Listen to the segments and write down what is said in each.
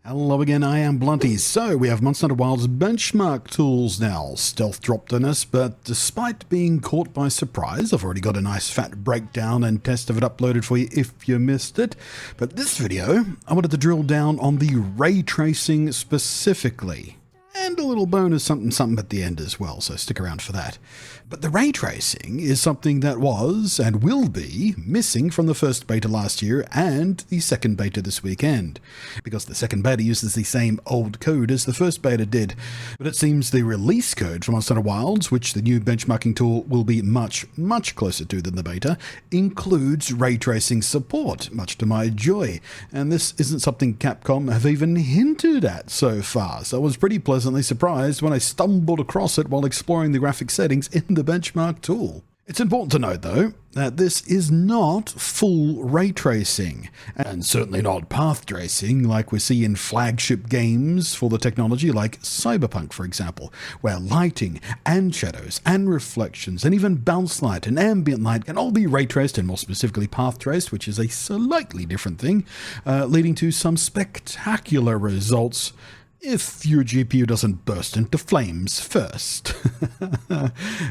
Hello again, I am Blunty. So we have Monster Hunter Wilds benchmark tools now. Stealth dropped on us, but despite being caught by surprise, I've already got a nice fat breakdown and test of it uploaded for you if you missed it. But this video, I wanted to drill down on the ray tracing specifically. And a little bonus something at the end as well, so stick around for that. But the ray tracing is something that was, and will be, missing from the first beta last year and the second beta this weekend. Because the second beta uses the same old code as the first beta did. But it seems the release code for Monster Hunter Wilds, which the new benchmarking tool will be much closer to than the beta, includes ray tracing support, much to my joy. And this isn't something Capcom have even hinted at so far, so I was pretty pleasantly surprised when I stumbled across it while exploring the graphic settings in the benchmark tool. It's important to note though that this is not full ray tracing, and certainly not path tracing like we see in flagship games for the technology like Cyberpunk for example, where lighting and shadows and reflections and even bounce light and ambient light can all be ray traced and more specifically path traced, which is a slightly different thing, leading to some spectacular results if your GPU doesn't burst into flames first.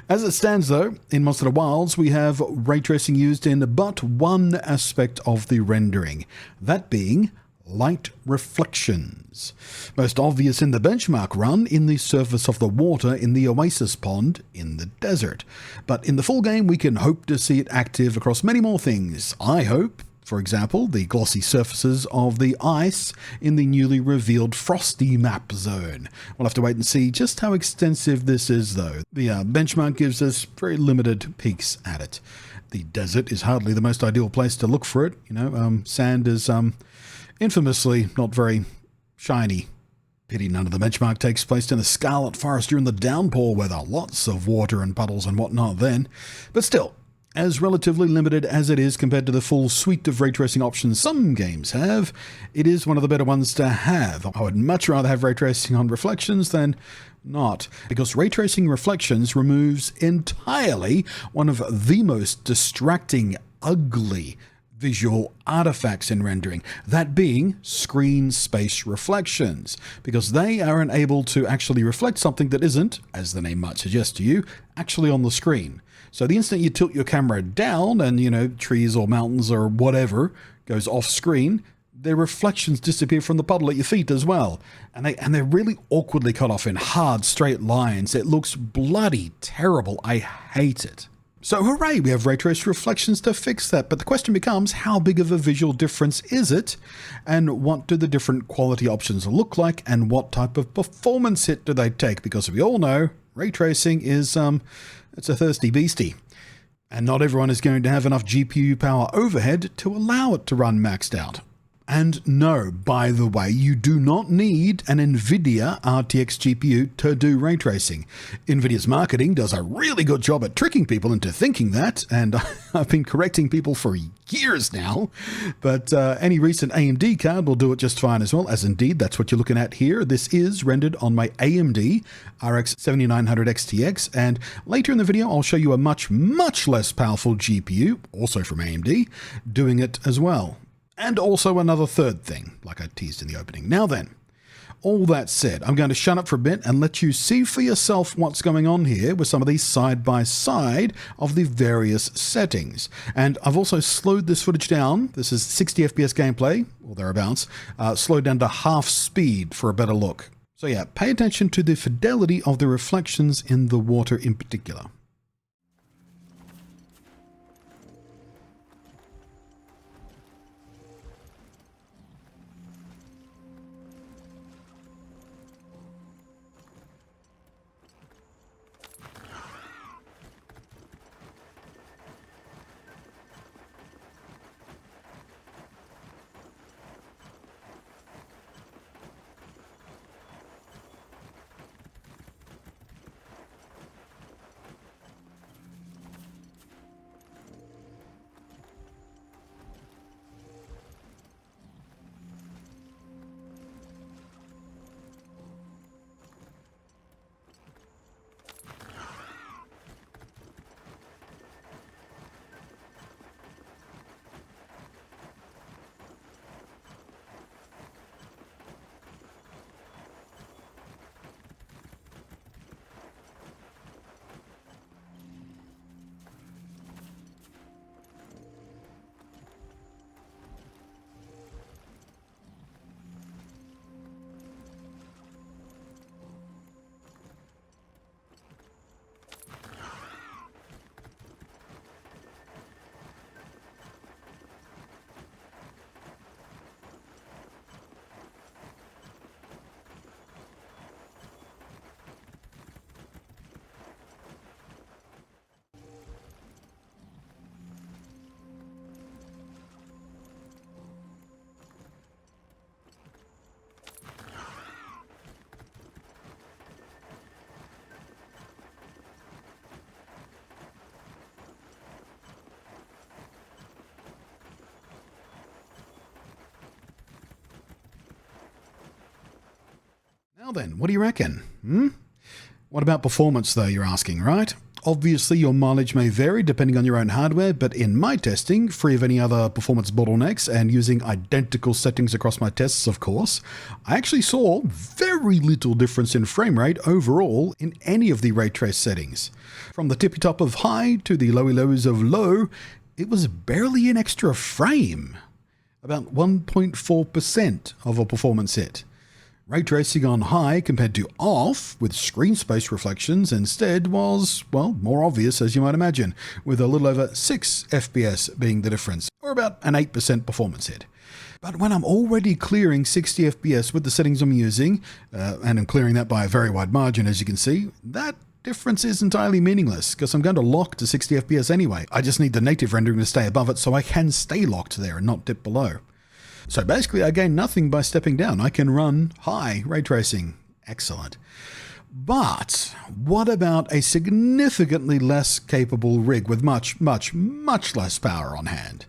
As it stands though, in Monster Hunter Wilds we have ray tracing used in but one aspect of the rendering, that being light reflections. Most obvious in the benchmark run in the surface of the water in the oasis pond in the desert. But in the full game we can hope to see it active across many more things. I hope, for example, the glossy surfaces of the ice in the newly revealed Frosty map zone. We'll have to wait and see just how extensive this is though. The benchmark gives us very limited peeks at it. The desert is hardly the most ideal place to look for it. Sand is infamously not very shiny. Pity none of the benchmark takes place in the Scarlet Forest during the downpour weather. Lots of water and puddles and whatnot then. But still, as relatively limited as it is compared to the full suite of ray tracing options some games have, it is one of the better ones to have. I would much rather have ray tracing on reflections than not, because ray tracing reflections removes entirely one of the most distracting, ugly visual artifacts in rendering, that being screen space reflections, because they are unable to actually reflect something that isn't, as the name might suggest to you, actually on the screen. So the instant you tilt your camera down and, trees or mountains or whatever goes off screen, their reflections disappear from the puddle at your feet as well. And they're really awkwardly cut off in hard, straight lines. It looks bloody terrible. I hate it. So hooray, we have ray traced reflections to fix that. But the question becomes, how big of a visual difference is it? And what do the different quality options look like? And what type of performance hit do they take? Because we all know ray tracing is, it's a thirsty beastie. And not everyone is going to have enough GPU power overhead to allow it to run maxed out. And no, by the way, you do not need an NVIDIA RTX GPU to do ray tracing. NVIDIA's marketing does a really good job at tricking people into thinking that, and I've been correcting people for years now. But any recent AMD card will do it just fine as well, as indeed that's what you're looking at here. This is rendered on my AMD RX 7900 XTX, and later in the video I'll show you a much less powerful GPU, also from AMD, doing it as well. And also another third thing, like I teased in the opening. Now then, all that said, I'm going to shut up for a bit and let you see for yourself what's going on here with some of these side by side of the various settings. And I've also slowed this footage down. This is 60 FPS gameplay, or thereabouts, slowed down to half speed for a better look. So yeah, pay attention to the fidelity of the reflections in the water in particular. Now then, what do you reckon? What about performance though, you're asking, right? Obviously, your mileage may vary depending on your own hardware, but in my testing, free of any other performance bottlenecks and using identical settings across my tests, of course, I actually saw very little difference in frame rate overall in any of the ray trace settings. From the tippy top of high to the lowy lows of low, it was barely an extra frame. About 1.4% of a performance hit. Ray tracing on high compared to off with screen space reflections instead was, well, more obvious as you might imagine, with a little over 6 FPS being the difference, or about an 8% performance hit. But when I'm already clearing 60 FPS with the settings I'm using, and I'm clearing that by a very wide margin as you can see, that difference is entirely meaningless because I'm going to lock to 60 FPS anyway. I just need the native rendering to stay above it so I can stay locked there and not dip below. So basically, I gain nothing by stepping down. I can run high ray tracing. Excellent. But what about a significantly less capable rig with much less power on hand?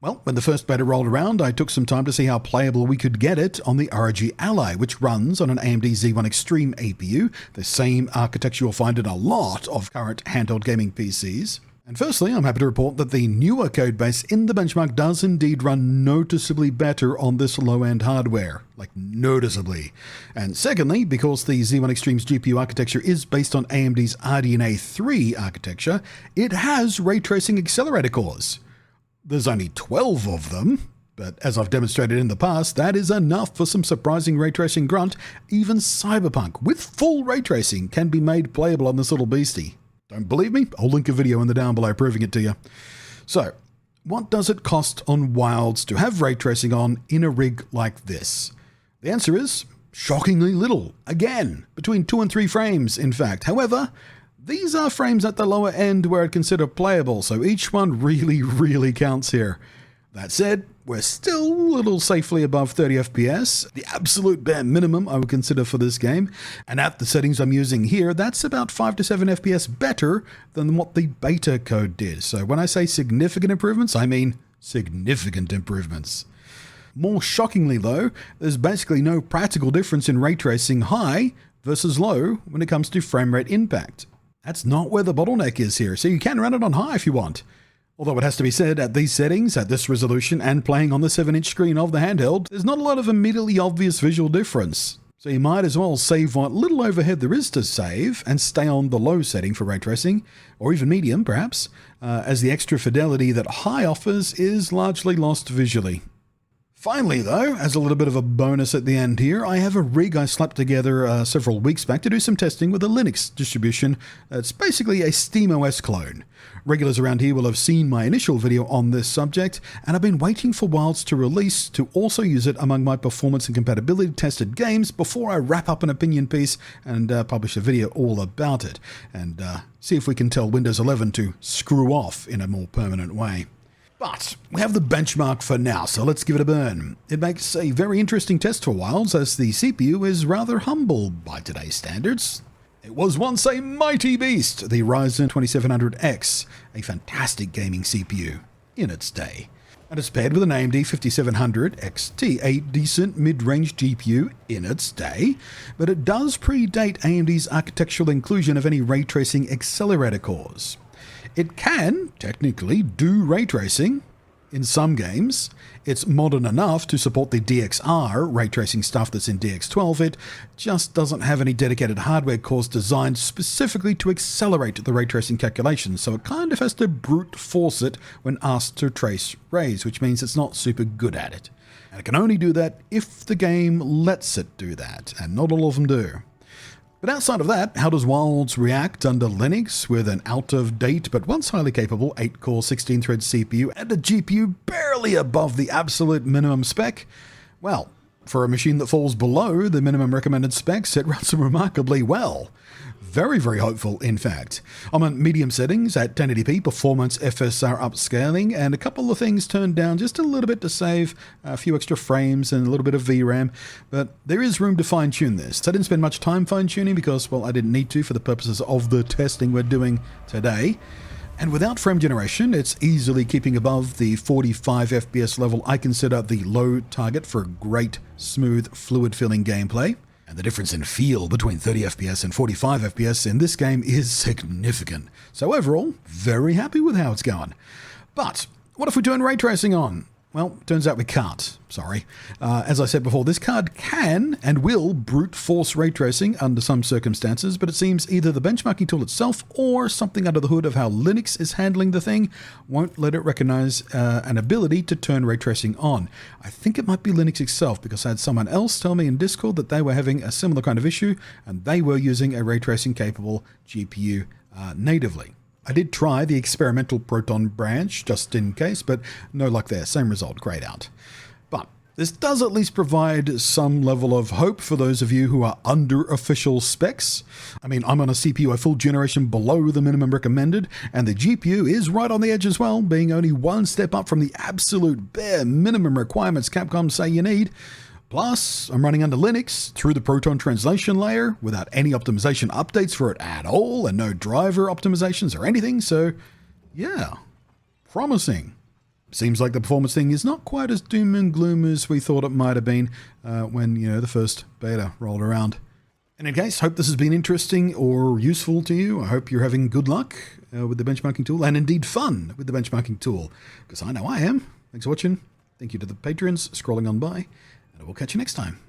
Well, when the first beta rolled around, I took some time to see how playable we could get it on the ROG Ally, which runs on an AMD Z1 Extreme APU, the same architecture you'll find in a lot of current handheld gaming PCs. And firstly, I'm happy to report that the newer codebase in the benchmark does indeed run noticeably better on this low-end hardware. Like, noticeably. And secondly, because the Z1 Extreme's GPU architecture is based on AMD's RDNA 3 architecture, it has ray tracing accelerator cores. There's only 12 of them, but as I've demonstrated in the past, that is enough for some surprising ray tracing grunt. Even Cyberpunk, with full ray tracing, can be made playable on this little beastie. Don't believe me? I'll link a video in the down below proving it to you. So, what does it cost on Wilds to have ray tracing on in a rig like this? The answer is shockingly little. Again, between 2 and 3 frames, in fact. However, these are frames at the lower end where I'd consider playable, so each one really counts here. That said, we're still a little safely above 30 FPS, the absolute bare minimum I would consider for this game, and at the settings I'm using here, that's about 5 to 7 FPS better than what the beta code did. So when I say significant improvements, I mean significant improvements. More shockingly though, there's basically no practical difference in ray tracing high versus low when it comes to frame rate impact. That's not where the bottleneck is here, so you can run it on high if you want. Although it has to be said, at these settings, at this resolution, and playing on the 7-inch screen of the handheld, there's not a lot of immediately obvious visual difference. So you might as well save what little overhead there is to save, and stay on the low setting for ray tracing, or even medium perhaps, as the extra fidelity that high offers is largely lost visually. Finally though, as a little bit of a bonus at the end here, I have a rig I slapped together several weeks back to do some testing with a Linux distribution. It's basically a SteamOS clone. Regulars around here will have seen my initial video on this subject, and I've been waiting for Wilds to release to also use it among my performance and compatibility tested games before I wrap up an opinion piece and publish a video all about it, and see if we can tell Windows 11 to screw off in a more permanent way. But we have the benchmark for now, so let's give it a burn. It makes a very interesting test for Wilds, as the CPU is rather humble by today's standards. It was once a mighty beast, the Ryzen 2700X, a fantastic gaming CPU in its day. And it's paired with an AMD 5700 XT, a decent mid-range GPU in its day, but it does predate AMD's architectural inclusion of any ray tracing accelerator cores. It can, technically, do ray tracing in some games. It's modern enough to support the DXR ray tracing stuff that's in DX12. It just doesn't have any dedicated hardware cores designed specifically to accelerate the ray tracing calculations, so it kind of has to brute force it when asked to trace rays, which means it's not super good at it. And it can only do that if the game lets it do that, and not all of them do. But outside of that, how does Wilds react under Linux with an out-of-date but once highly capable 8-core 16-thread CPU and a GPU barely above the absolute minimum spec? Well, for a machine that falls below the minimum recommended specs, it runs remarkably well. Very hopeful, in fact. I'm on medium settings at 1080p, performance FSR upscaling, and a couple of things turned down just a little bit to save a few extra frames and a little bit of VRAM, but there is room to fine-tune this. I didn't spend much time fine-tuning because, well, I didn't need to for the purposes of the testing we're doing today. And without frame generation, it's easily keeping above the 45 FPS level I consider the low target for great, smooth, fluid-feeling gameplay. And the difference in feel between 30 FPS and 45 FPS in this game is significant. So overall, very happy with how it's going. But what if we're doing ray tracing on? Well, turns out we can't. Sorry. As I said before, this card can and will brute force ray tracing under some circumstances, but it seems either the benchmarking tool itself or something under the hood of how Linux is handling the thing won't let it recognize an ability to turn ray tracing on. I think it might be Linux itself, because I had someone else tell me in Discord that they were having a similar kind of issue and they were using a ray tracing capable GPU natively. I did try the experimental Proton branch just in case, but no luck there. Same result, grayed out. But this does at least provide some level of hope for those of you who are under official specs. I mean, I'm on a CPU a full generation below the minimum recommended, and the GPU is right on the edge as well, being only one step up from the absolute bare minimum requirements Capcom say you need. Plus, I'm running under Linux through the Proton translation layer without any optimization updates for it at all and no driver optimizations or anything, so yeah, promising. Seems like the performance thing is not quite as doom and gloom as we thought it might have been when, the first beta rolled around. In any case, hope this has been interesting or useful to you. I hope you're having good luck with the benchmarking tool and indeed fun with the benchmarking tool, because I know I am. Thanks for watching. Thank you to the patrons scrolling on by. And we'll catch you next time.